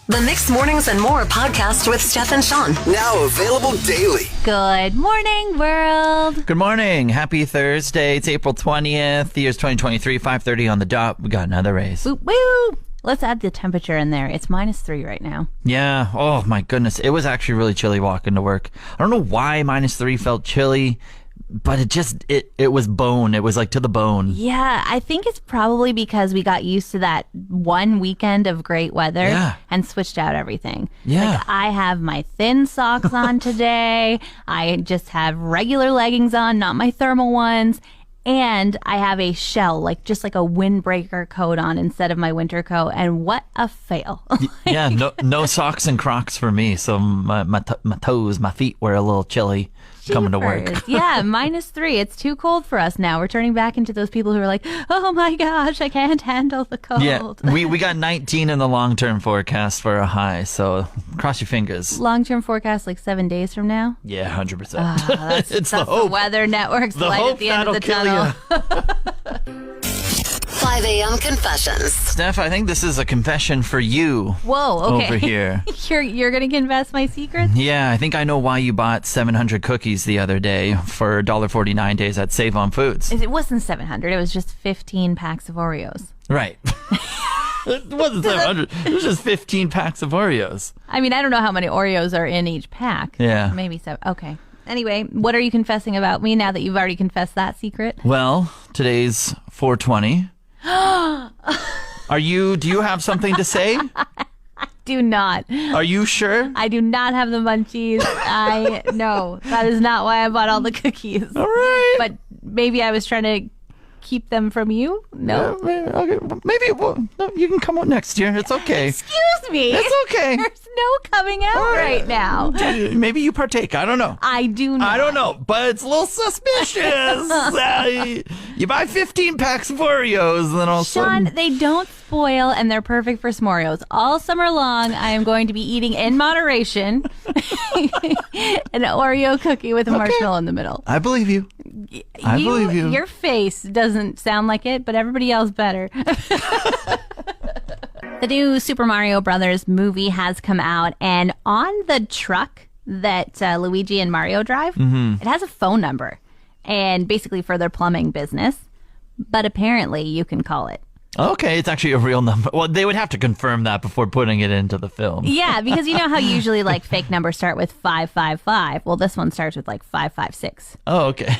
The Mixed Mornings and More podcast with Steph and Sean. Now available daily. Good morning, world. Good morning. Happy Thursday. It's April 20th. The year's 2023, 5:30 on the dot. We got another raise. Woo, woo. Let's add the temperature in there. It's -3 right now. Yeah. Oh, my goodness. It was actually really chilly walking to work. I don't know why -3 felt chilly, but it was bone. It was like to the bone. Yeah, I think it's probably because we got used to that one weekend of great weather and switched out everything. Yeah. Like, I have my thin socks on today. I just have regular leggings on, not my thermal ones. And I have a shell, like a windbreaker coat on instead of my winter coat. And what a fail. Yeah, no socks and Crocs for me. So my toes, my feet were a little chilly coming to work. Yeah, -3. It's too cold for us now. We're turning back into those people who are like, oh my gosh, I can't handle the cold. Yeah, we got 19 in the long-term forecast for a high. So cross your fingers. Long-term forecast like 7 days from now? Yeah, 100%. That's it's the hope. Weather Network's The light hope at the end of the that'll tunnel. kill 5 a.m. confessions. Steph, I think this is a confession for you. Whoa, okay. Over here. You're going to confess my secrets? Yeah, I think I know why you bought 700 cookies the other day for $1.49 days at Save on Foods. It wasn't 700. It was just 15 packs of Oreos. Right. It wasn't 700. It was just 15 packs of Oreos. I mean, I don't know how many Oreos are in each pack. Yeah. Maybe 7. Okay. Anyway, what are you confessing about me now that you've already confessed that secret? Well, today's 420. Do you have something to say? Do not. Are you sure? I do not have the munchies. No, that is not why I bought all the cookies. All right. But maybe I was trying to keep them from you? No. Maybe you can come out next year. It's okay. Excuse me. It's okay. There's no coming out right now. Maybe you partake. I don't know. I do not. I don't know, but it's a little suspicious. You buy 15 packs of Oreos, and then all of a Sean, sudden... they don't spoil, and they're perfect for s'moreos. All summer long, I am going to be eating in moderation an Oreo cookie with a marshmallow in the middle. I believe you. I believe you. Your face doesn't sound like it, but everybody else better. The new Super Mario Brothers movie has come out, and on the truck that Luigi and Mario drive, it has a phone number, and basically for their plumbing business. But apparently you can call it. Okay, it's actually a real number. Well, they would have to confirm that before putting it into the film. Yeah, because you know how usually like fake numbers start with 555. Well, this one starts with like 556. Oh, okay.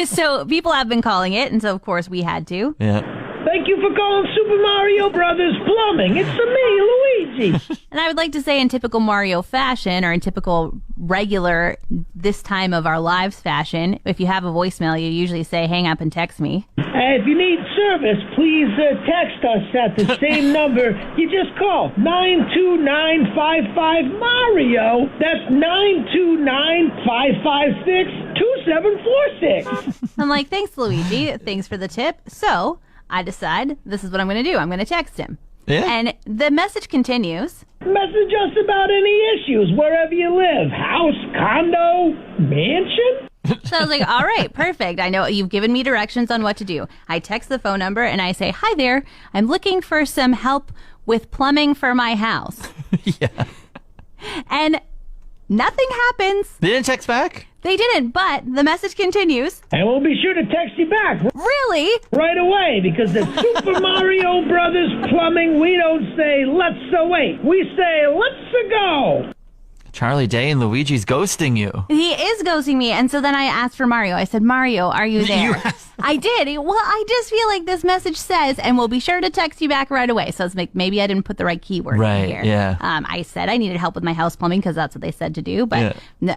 So people have been calling it, and so of course we had to. Yeah. Thank you for calling Super Mario Brothers Plumbing. It's me, Luigi. And I would like to say in typical Mario fashion, or in typical regular this time of our lives fashion, if you have a voicemail, you usually say, hang up and text me. If you need service, please text us at the same number. You just call 92955 Mario. That's 929-556-2746. I'm like, thanks, Luigi. Thanks for the tip. So I decide this is what I'm going to do. I'm going to text him. Yeah. And the message continues. Message us about any issues, wherever you live. House, condo, mansion? So I was like, all right, perfect. I know you've given me directions on what to do. I text the phone number and I say, hi there. I'm looking for some help with plumbing for my house. Yeah. And nothing happens. They didn't text back? They didn't, but the message continues. And we'll be sure to text you back Really? right away, because at Super Mario Brothers Plumbing, we don't say, let's wait. We say, let's go. Charlie Day and Luigi's ghosting you. He is ghosting me. And so then I asked for Mario. I said, Mario, are you there? You asked- I did. Well, I just feel like this message says, and we'll be sure to text you back right away. So it's like, maybe I didn't put the right keyword Right, in here. yeah. I said I needed help with my house plumbing because that's what they said to do. But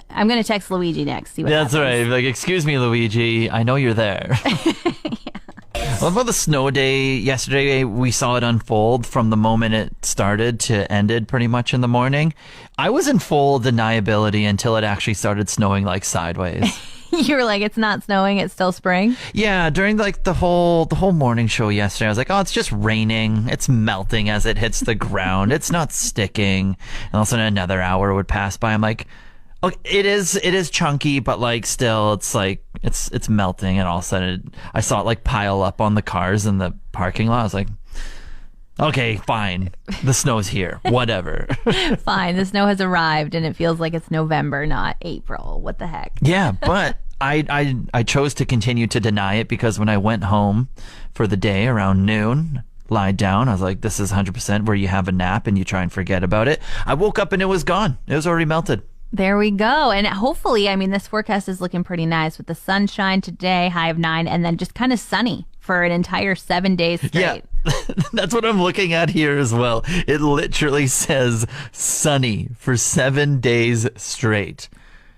I'm going to text Luigi next. See what That's happens. right. Like, excuse me, Luigi. I know you're there. Well, about the snow day yesterday, we saw it unfold from the moment it started to ended pretty much in the morning. I was in full deniability until it actually started snowing like sideways. You were like, it's not snowing, it's still spring. Yeah, during like the whole morning show yesterday, I was like, oh, it's just raining. It's melting as it hits the ground. It's not sticking. And all of a sudden another hour would pass by. I'm like, okay, it is chunky, but like still it's like it's melting, and all of a sudden I saw it like pile up on the cars in the parking lot. I was like, Okay, fine. The snow's here. Whatever. Fine, the snow has arrived and it feels like it's November, not April. What the heck? Yeah, but I chose to continue to deny it because when I went home for the day around noon, lied down, I was like, this is 100% where you have a nap and you try and forget about it. I woke up and it was gone. It was already melted. There we go. And hopefully, I mean, this forecast is looking pretty nice with the sunshine today, high of 9, and then just kind of sunny for an entire 7 days straight. Yeah, that's what I'm looking at here as well. It literally says sunny for 7 days straight.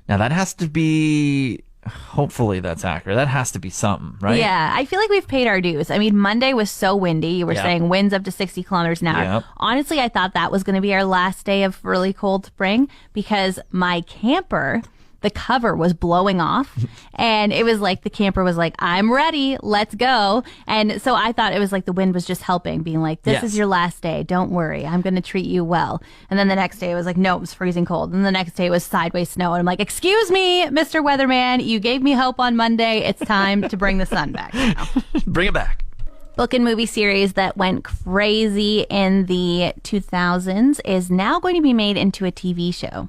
Now that has to be, hopefully that's accurate. That has to be something, right? Yeah, I feel like we've paid our dues. I mean, Monday was so windy. You were Yep. saying winds up to 60 kilometers an hour. Yep. Honestly, I thought that was going to be our last day of really cold spring because my camper, the cover was blowing off and it was like the camper was like, I'm ready, let's go. And so I thought it was like the wind was just helping, being like, this Yes. is your last day, don't worry, I'm going to treat you well. And then the next day it was like, no, it was freezing cold. And the next day it was sideways snow. And I'm like, excuse me, Mr. Weatherman, you gave me hope on Monday. It's time to bring the sun back now. Bring it back. Book and movie series that went crazy in the 2000s is now going to be made into a TV show.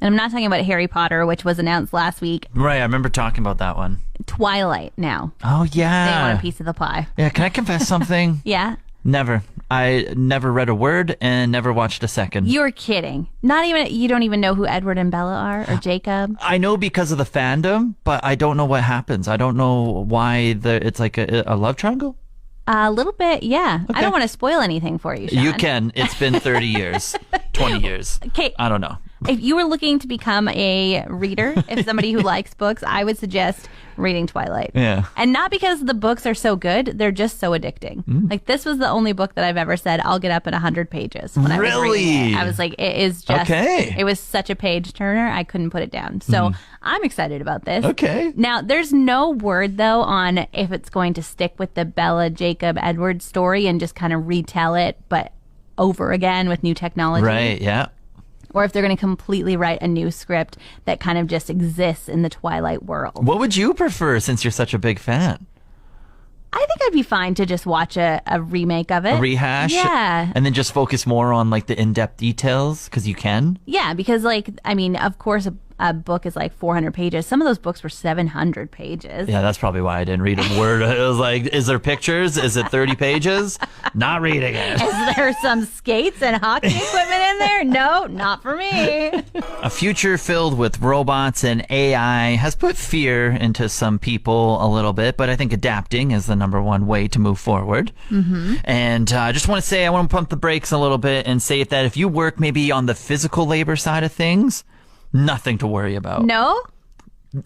And I'm not talking about Harry Potter, which was announced last week. Right, I remember talking about that one. Twilight now. Oh, They yeah. want a piece of the pie. Yeah, can I confess something? Yeah? Never. I never read a word and never watched a second. You're kidding. Not even, you don't even know who Edward and Bella are or Jacob? I know because of the fandom, but I don't know what happens. I don't know why it's like a love triangle. A little bit, yeah. I don't want to spoil anything for you, Sean. You can. It's been 30 years, 20 years. Okay. I don't know. If you were looking to become a reader, if somebody who likes books, I would suggest reading Twilight. Yeah. And not because the books are so good, they're just so addicting. Like, this was the only book that I've ever said, I'll get up in 100 pages when I was reading Really? it. I was like, it is just, Okay. it was such a page turner, I couldn't put it down. So I'm excited about this. Okay. Now, there's no word, though, on if it's going to stick with the Bella, Jacob, Edward story and just kind of retell it, but over again with new technology. Right, yeah. Or if they're going to completely write a new script that kind of just exists in the Twilight world. What would you prefer since you're such a big fan? I think I'd be fine to just watch a remake of it. A rehash? Yeah. And then just focus more on like the in-depth details because you can? Yeah, because like, I mean, of course, a book is like 400 pages. Some of those books were 700 pages. Yeah, that's probably why I didn't read a word. It was like, is there pictures? Is it 30 pages? Not reading it. Is there some skates and hockey equipment in there? No, not for me. A future filled with robots and AI has put fear into some people a little bit, but I think adapting is the number one way to move forward. Mm-hmm. And I just want to say, I want to pump the brakes a little bit and say that if you work maybe on the physical labor side of things, nothing to worry about. No?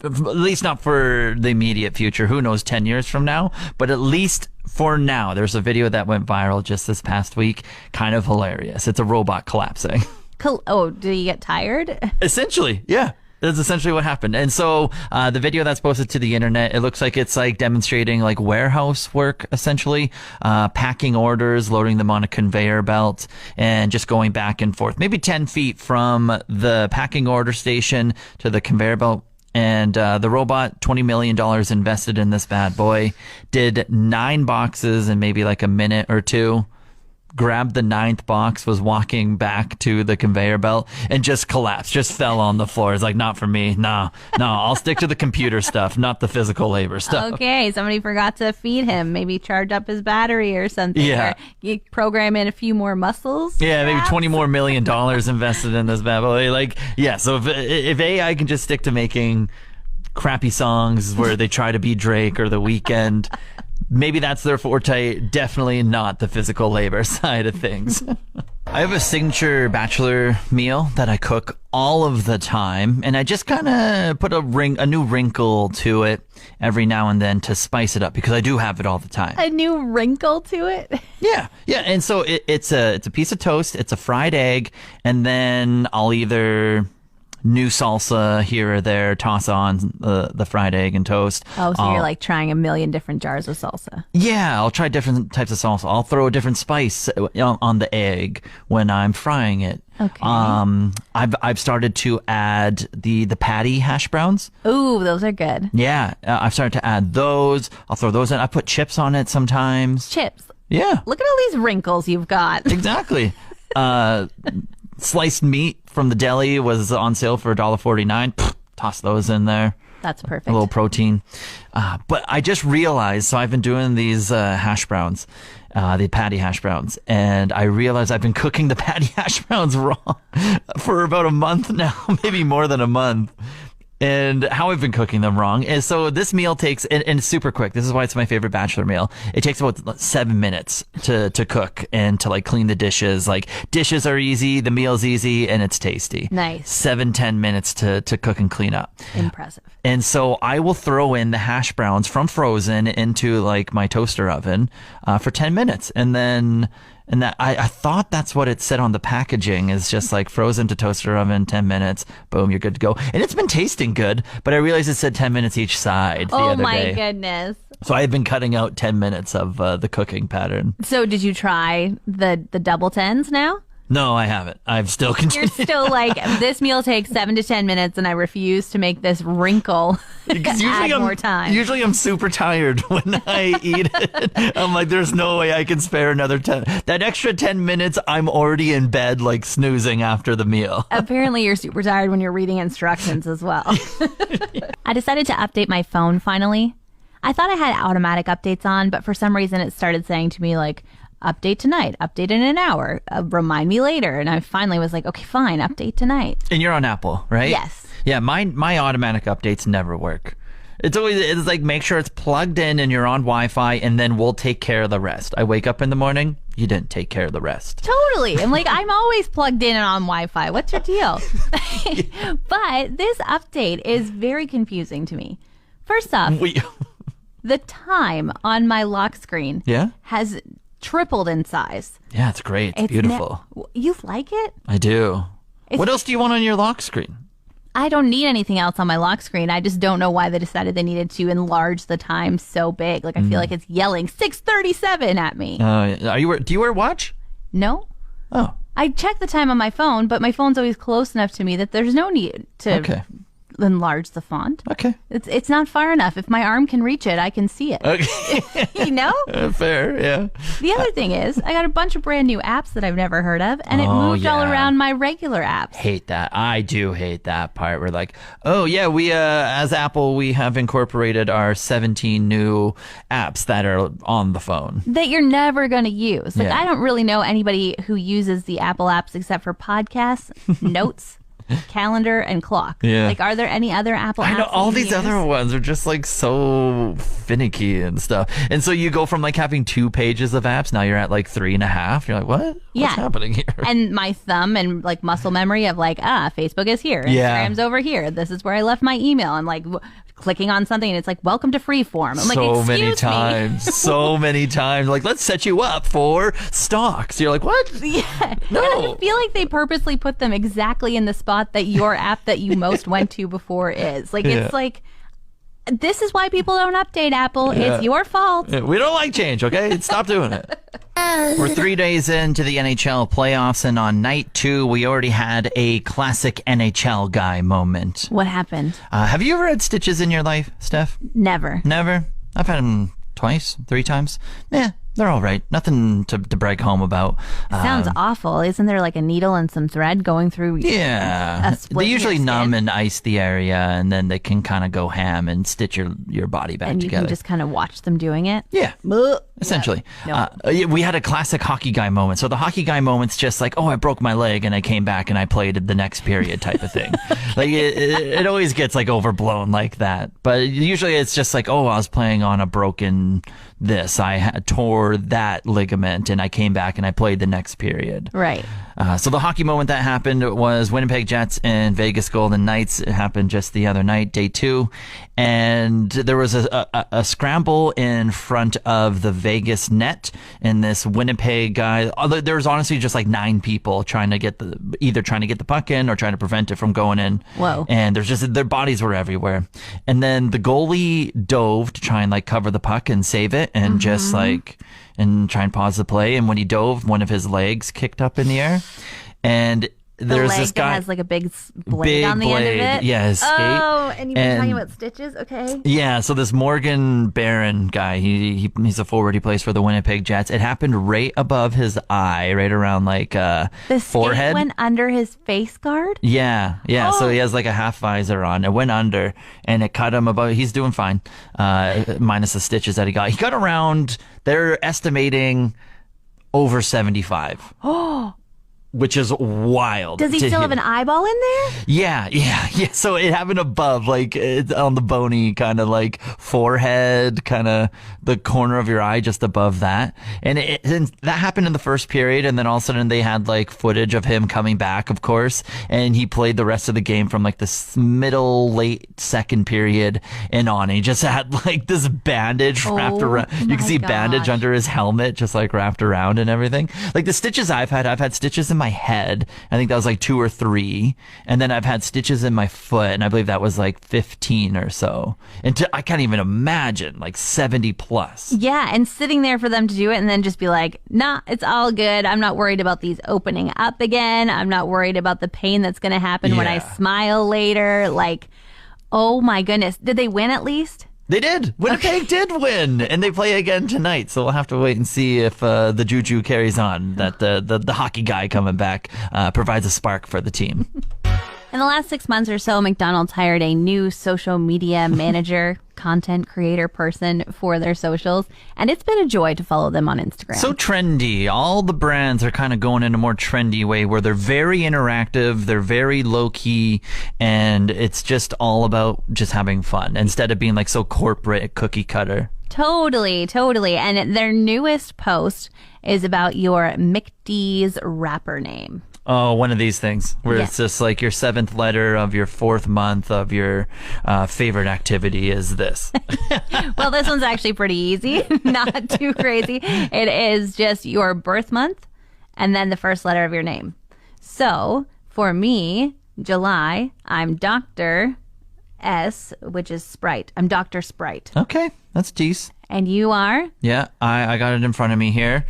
At least not for the immediate future. Who knows 10 years from now? But at least for now, there's a video that went viral just this past week. Kind of hilarious. It's a robot collapsing. Oh, do you get tired? Essentially, yeah. That's essentially what happened. And so the video that's posted to the internet, it looks like it's like demonstrating like warehouse work, essentially, packing orders, loading them on a conveyor belt, and just going back and forth, maybe 10 feet from the packing order station to the conveyor belt. And the robot, $20 million invested in this bad boy, did 9 boxes in maybe like a minute or two. Grabbed the 9th box, was walking back to the conveyor belt, and just collapsed, just fell on the floor. It's like, not for me. No, I'll stick to the computer stuff, not the physical labor stuff. Okay, somebody forgot to feed him. Maybe charge up his battery or something. Yeah. Or you program in a few more muscles. Yeah, maybe perhaps? $20 more million invested in this bad boy. Like, yeah, so if AI can just stick to making crappy songs where they try to be Drake or The Weeknd, maybe that's their forte. Definitely not the physical labor side of things. I have a signature bachelor meal that I cook all of the time, and I just kind of put a new wrinkle to it every now and then to spice it up because I do have it all the time. A new wrinkle to it. Yeah. And so it's a piece of toast, it's a fried egg, and then I'll either new salsa here or there, toss on the fried egg and toast. Oh, so you're like trying a million different jars of salsa. Yeah, I'll try different types of salsa. I'll throw a different spice on the egg when I'm frying it. Okay. I've started to add the patty hash browns. Ooh, those are good. Yeah, I've started to add those. I'll throw those in. I put chips on it sometimes. Chips. Yeah. Look at all these wrinkles you've got. Exactly. Sliced meat from the deli was on sale for $1.49. Toss those in there. That's perfect. A little protein. But I just realized, so I've been doing these hash browns, the patty hash browns, and I realized I've been cooking the patty hash browns wrong for about a month now, maybe more than a month. And how I've been cooking them wrong is, so this meal takes, and it's super quick. This is why it's my favorite bachelor meal. It takes about 7 minutes to cook and to like clean the dishes. Like dishes are easy, the meal's easy, and it's tasty. Nice. 7-10 minutes to cook and clean up. Impressive. And so I will throw in the hash browns from frozen into like my toaster oven for 10 minutes. And then, I thought that's what it said on the packaging, is just like frozen to toaster oven, 10 minutes, boom, you're good to go. And it's been tasting good, but I realized it said 10 minutes each side the other day. Oh my goodness. So I've been cutting out 10 minutes of the cooking pattern. So did you try the double tens now? No, I haven't. I've still You're continued. still like, this meal takes 7 to 10 minutes and I refuse to make this wrinkle add more time. Usually I'm super tired when I eat it. I'm like, there's no way I can spare another 10. That extra 10 minutes, I'm already in bed, like snoozing after the meal. Apparently you're super tired when you're reading instructions as well. I decided to update my phone finally. I thought I had automatic updates on, but for some reason it started saying to me like, update tonight, update in an hour, remind me later. And I finally was like, okay, fine, update tonight. And you're on Apple, right? Yes. Yeah, my automatic updates never work. It's like, make sure it's plugged in and you're on Wi-Fi, and then we'll take care of the rest. I wake up in the morning, you didn't take care of the rest. Totally. I'm like, I'm always plugged in and on Wi-Fi. What's your deal? But this update is very confusing to me. First off, the time on my lock screen has tripled in size. Yeah, it's great. It's beautiful. You like it? I do. What else do you want on your lock screen? I don't need anything else on my lock screen. I just don't know why they decided they needed to enlarge the time so big. Like I feel like it's yelling 6:37 at me. Do you wear a watch? No. Oh. I check the time on my phone, but my phone's always close enough to me that there's no need to enlarge the font. Okay. It's not far enough. If my arm can reach it, I can see it. Okay. You know? Fair, yeah. The other thing is, I got a bunch of brand new apps that I've never heard of, and it moved all around my regular apps. Hate that. I do hate that part. We're like, oh yeah, we as Apple, we have incorporated our 17 new apps that are on the phone that you're never going to use. Like, Yeah. I don't really know anybody who uses the Apple apps except for podcasts, notes, calendar, and clock. Yeah. Like, are there any other Apple apps? I know all that you these use? other ones are just like so finicky and stuff. And so you go from like having 2 pages of apps, now you're at like 3.5. You're like, what? Yeah. What's happening here? And my thumb and like muscle memory of like, Facebook is here, Yeah. Instagram's over here. This is where I left my email. I'm like clicking on something and it's like, welcome to Freeform. I'm like, so excuse many me. times, so many times. Like, let's set you up for stocks. You're like, what? Yeah. No. And I feel like they purposely put them exactly in the spot that your app that you most went to before is. Like, Yeah. it's like, this is why people don't update Apple. Yeah. It's your fault. We don't like change, okay? Stop doing it. We're 3 days into the NHL playoffs, and on night 2, we already had a classic NHL guy moment. What happened? Have you ever had stitches in your life, Steph? Never. Never? I've had them twice, 3 times. Yeah, they're all right. Nothing to brag home about. Sounds awful. Isn't there like a needle and some thread going through? Yeah. a split They in your usually skin? numb and ice the area, and then they can kind of go ham and stitch your body back And you together. can just kind of watch them doing it. Yeah. Essentially. No. We had a classic hockey guy moment. So the hockey guy moment's just like, oh, I broke my leg and I came back and I played the next period type of thing. Like it always gets like overblown like that. But usually it's just like, oh, I was playing on a broken this. I tore that ligament and I came back and I played the next period. Right. So the hockey moment that happened was Winnipeg Jets and Vegas Golden Knights. It happened just the other night, day 2. And there was a scramble in front of the Vegas net, and this Winnipeg guy, there was honestly just like 9 people trying to get either trying to get the puck in or trying to prevent it from going in. Whoa. And their bodies were everywhere. And then the goalie dove to try and like cover the puck and save it and just like, and try and pause the play. And when he dove, one of his legs kicked up in the air. And there's leg this guy that has like a big blade on the end of it. Yeah, his skate. Oh, and you've been talking about stitches. Okay. Yeah, so this Morgan Barron guy, he's a forward. He plays for the Winnipeg Jets. It happened right above his eye, right around like The forehead. skate went under his face guard. Yeah. So he has like a half visor on. It went under, and it cut him about. He's doing fine, minus the stitches that he got. He got around. They're estimating over 75. Which is wild. Does he to still have hear. an eyeball in there? Yeah. So it happened above, like it's on the bony kind of like forehead, kind of the corner of your eye, just above that. And that happened in the first period, and then all of a sudden they had like footage of him coming back, of course, and he played the rest of the game from like the late second period and on. He just had like this bandage wrapped around. You can see bandage under his helmet, just like wrapped around and everything. Like the stitches I've had stitches in my head. I think that was like 2 or 3. And then I've had stitches in my foot, and I believe that was like 15 or so. And I can't even imagine like 70 plus. Yeah, and sitting there for them to do it and then just be like, nah, it's all good. I'm not worried about these opening up again. I'm not worried about the pain that's going to happen when I smile later. Like, oh my goodness. Did they win at least? They did. Winnipeg did win, and they play again tonight. So we'll have to wait and see if the juju carries on. That the hockey guy coming back provides a spark for the team. In the last 6 months or so, McDonald's hired a new social media manager, content creator person for their socials, and it's been a joy to follow them on Instagram. So trendy. All the brands are kind of going in a more trendy way where they're very interactive, they're very low key, and it's just all about just having fun instead of being like so corporate, cookie cutter. Totally. And their newest post is about your McD's rapper name. Oh, one of these things where Yeah. it's just like your 7th letter of your 4th month of your favorite activity is this. Well, this one's actually pretty easy, not too crazy. It is just your birth month and then the first letter of your name. So for me, July, I'm Dr. S, which is Sprite. I'm Dr. Sprite. Okay, that's decent. And you are? Yeah, I got it in front of me here.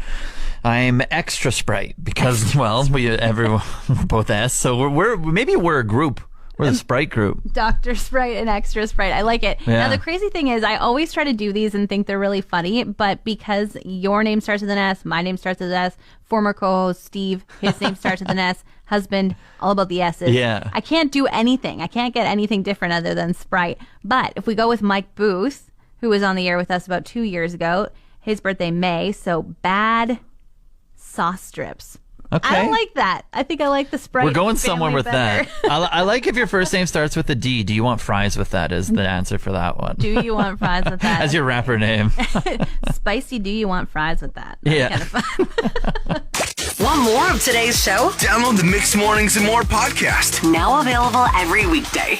I'm extra Sprite because, well, everyone both S. So maybe we're a group. We're the Sprite group. Dr. Sprite and Extra Sprite. I like it. Yeah. Now, the crazy thing is I always try to do these and think they're really funny, but because your name starts with an S, my name starts with an S, former co-host Steve, his name starts with an S, husband, all about the S's. Yeah. I can't do anything. I can't get anything different other than Sprite. But if we go with Mike Booth, who was on the air with us about 2 years ago, his birthday May, so bad sauce strips. Okay. I don't like that. I think I like the Sprite. We're going family somewhere with better. that. I like if your first name starts with a D. Do you want fries with that is the answer for that one. Do you want fries with that? As your rapper name. Spicy, do you want fries with that? That's Yeah. kind of fun. Want more of today's show? Download the Mixed Mornings and More podcast. Now available every weekday.